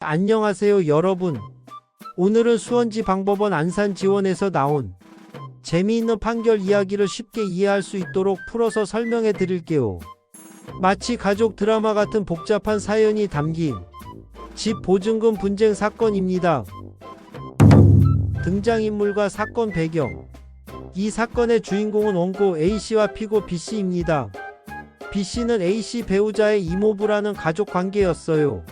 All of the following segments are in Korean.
안녕하세요 여러분. 오늘은 수원지방법원 안산지원에서 나온 재미있는 판결 이야기를 쉽게 이해할 수 있도록 풀어서 설명해 드릴게요. 마치 가족 드라마 같은 복잡한 사연이 담긴 집 보증금 분쟁 사건입니다. 등장인물과 사건 배경. 이 사건의 주인공은 원고 A씨와 피고 B씨입니다. B씨는 A씨 배우자의 이모부라는 가족 관계였어요.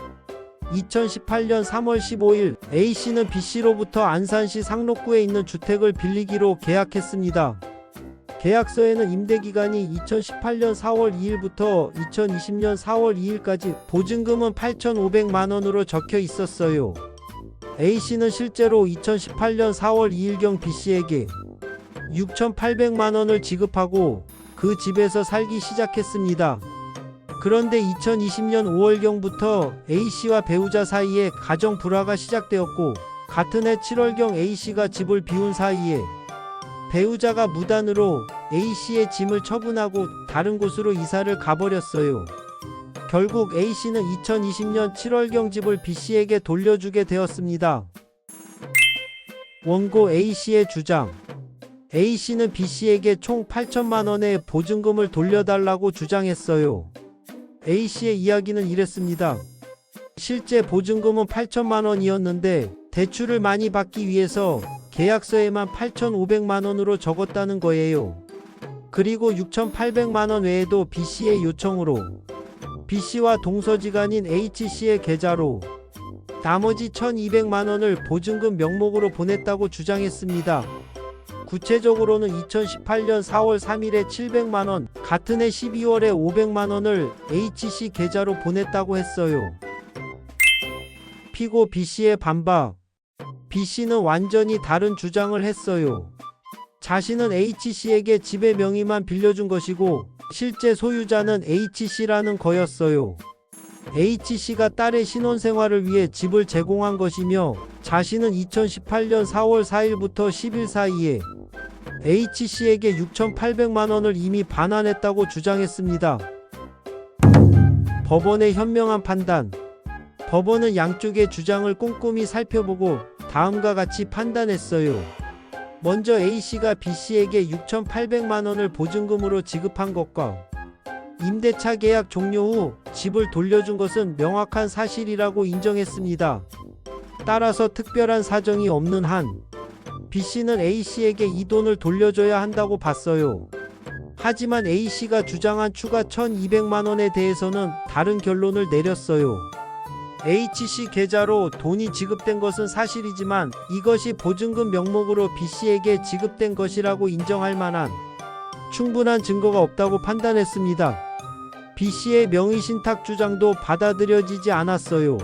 2018년 3월 15일 A씨는 B씨로부터 안산시 상록구에 있는 주택을 빌리기로 계약했습니다. 계약서에는 임대기간이 2018년 4월 2일부터 2020년 4월 2일까지 보증금은 8,500만원으로 적혀 있었어요. A씨는 실제로 2018년 4월 2일경 B씨에게 6,800만원을 지급하고 그 집에서 살기 시작했습니다. 그런데 2020년 5월경부터 A씨와 배우자 사이에 가정 불화가 시작되었고, 같은 해 7월경 A씨가 집을 비운 사이에 배우자가 무단으로 A씨의 짐을 처분하고 다른 곳으로 이사를 가버렸어요. 결국 A씨는 2020년 7월경 집을 B씨에게 돌려주게 되었습니다. 원고 A씨의 주장. A씨는 B씨에게 총 8천만원의 보증금을 돌려달라고 주장했어요. A씨의 이야기는 이랬습니다. 실제 보증금은 8천만원이었는데 대출을 많이 받기 위해서 계약서에만 8,500만원으로 적었다는 거예요. 그리고 6,800만원 외에도 B씨의 요청으로 B씨와 동서지간인 H씨의 계좌로 나머지 1,200만원을 보증금 명목으로 보냈다고 주장했습니다. 구체적으로는 2018년 4월 3일에 700만원, 같은 해 12월에 500만원을 H씨 계좌로 보냈다고 했어요. 피고 B씨의 반박. B씨는 완전히 다른 주장을 했어요. 자신은 H씨에게 집의 명의만 빌려준 것이고 실제 소유자는 H씨라는 거였어요. H씨가 딸의 신혼생활을 위해 집을 제공한 것이며 자신은 2018년 4월 4일부터 10일 사이에 H씨에게 6,800만원을 이미 반환했다고 주장했습니다. 법원의 현명한 판단. 법원은 양쪽의 주장을 꼼꼼히 살펴보고 다음과 같이 판단했어요. 먼저 A씨가 B씨에게 6,800만원을 보증금으로 지급한 것과 임대차 계약 종료 후 집을 돌려준 것은 명확한 사실이라고 인정했습니다. 따라서 특별한 사정이 없는 한 B씨는 A씨에게 이 돈을 돌려줘야 한다고 봤어요. 하지만 A씨가 주장한 추가 1,200만원에 대해서는 다른 결론을 내렸어요. H씨 계좌로 돈이 지급된 것은 사실이지만 이것이 보증금 명목으로 B씨에게 지급된 것이라고 인정할 만한 충분한 증거가 없다고 판단했습니다. B씨의 명의신탁 주장도 받아들여지지 않았어요.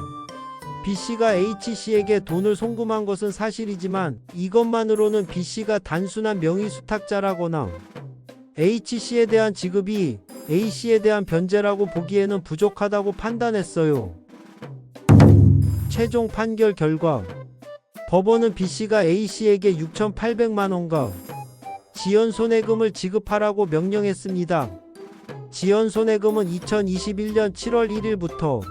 B씨가 H씨에게 돈을 송금한 것은 사실이지만 이것만으로는 B씨가 단순한 명의수탁자라거나 H씨에 대한 지급이 A씨에 대한 변제라고 보기에는 부족하다고 판단했어요. 최종 판결 결과. 법원은 B씨가 A씨에게 6,800만원과 지연손해금을 지급하라고 명령했습니다. 지연손해금은 2021년 7월 1일부터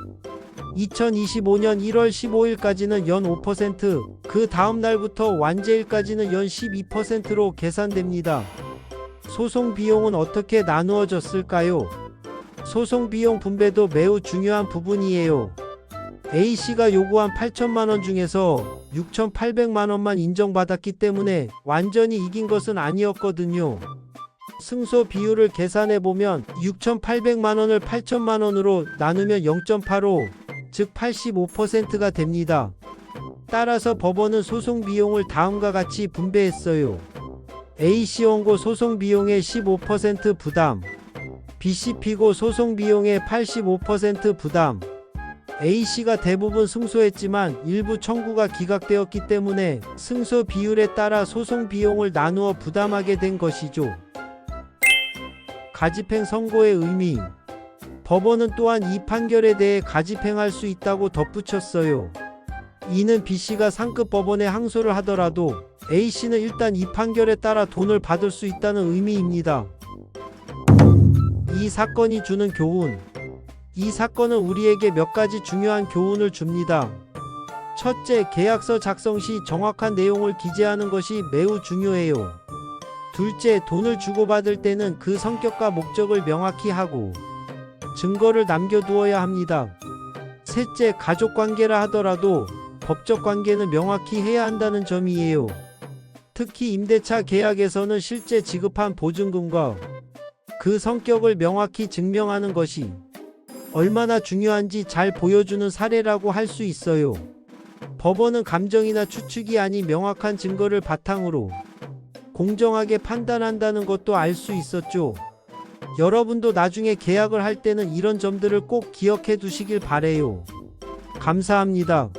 2025년 1월 15일까지는 연 5%, 그 다음 날부터 완제일까지는 연 12%로 계산됩니다. 소송 비용은 어떻게 나누어졌을까요? 소송 비용 분배도 매우 중요한 부분이에요. A씨가 요구한 8천만원 중에서 6,800만원만 인정받았기 때문에 완전히 이긴 것은 아니었거든요. 승소 비율을 계산해보면 6,800만원을 8천만원으로 나누면 0.85, 즉 85%가 됩니다. 따라서 법원은 소송 비용을 다음과 같이 분배했어요. A씨 원고 소송 비용의 15% 부담, B씨 피고 소송 비용의 85% 부담. A씨가 대부분 승소했지만 일부 청구가 기각되었기 때문에 승소 비율에 따라 소송 비용을 나누어 부담하게 된 것이죠. 가집행 선고의 의미. 법원은 또한 이 판결에 대해 가집행할 수 있다고 덧붙였어요. 이는 B씨가 상급 법원에 항소를 하더라도 A씨는 일단 이 판결에 따라 돈을 받을 수 있다는 의미입니다. 이 사건이 주는 교훈. 이 사건은 우리에게 몇 가지 중요한 교훈을 줍니다. 첫째, 계약서 작성 시 정확한 내용을 기재하는 것이 매우 중요해요. 둘째, 돈을 주고받을 때는 그 성격과 목적을 명확히 하고 증거를 남겨두어야 합니다. 셋째, 가족 관계라 하더라도 법적 관계는 명확히 해야 한다는 점이에요. 특히 임대차 계약에서는 실제 지급한 보증금과 그 성격을 명확히 증명하는 것이 얼마나 중요한지 잘 보여주는 사례라고 할 수 있어요. 법원은 감정이나 추측이 아닌 명확한 증거를 바탕으로 공정하게 판단한다는 것도 알 수 있었죠. 여러분도 나중에 계약을 할 때는 이런 점들을 꼭 기억해 두시길 바래요. 감사합니다.